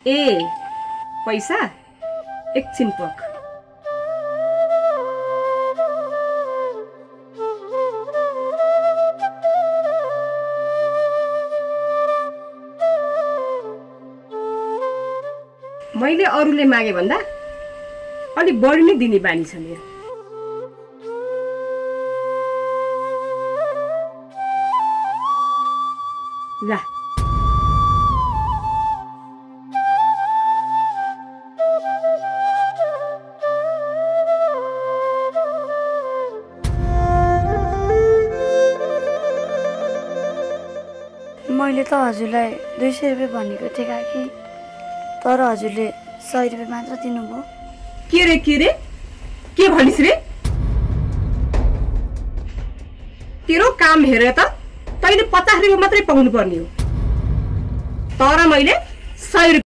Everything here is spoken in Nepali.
ए पैसा एकछिन पक। मैले अरूले मागे भन्दा अलि बढी नै दिने बानी छ मेरो। ला मैले त हजुरलाई 200 रुपैयाँ भनेको थिएँ काकी, तर हजुरले 100 रुपैयाँ मात्र दिनुभयो। के रे के भनिस् रे? तेरो काम हेरे त तैँले 50 रुपैयाँ मात्रै पाउनु पर्ने हो, तर मैले 100 रुपैयाँ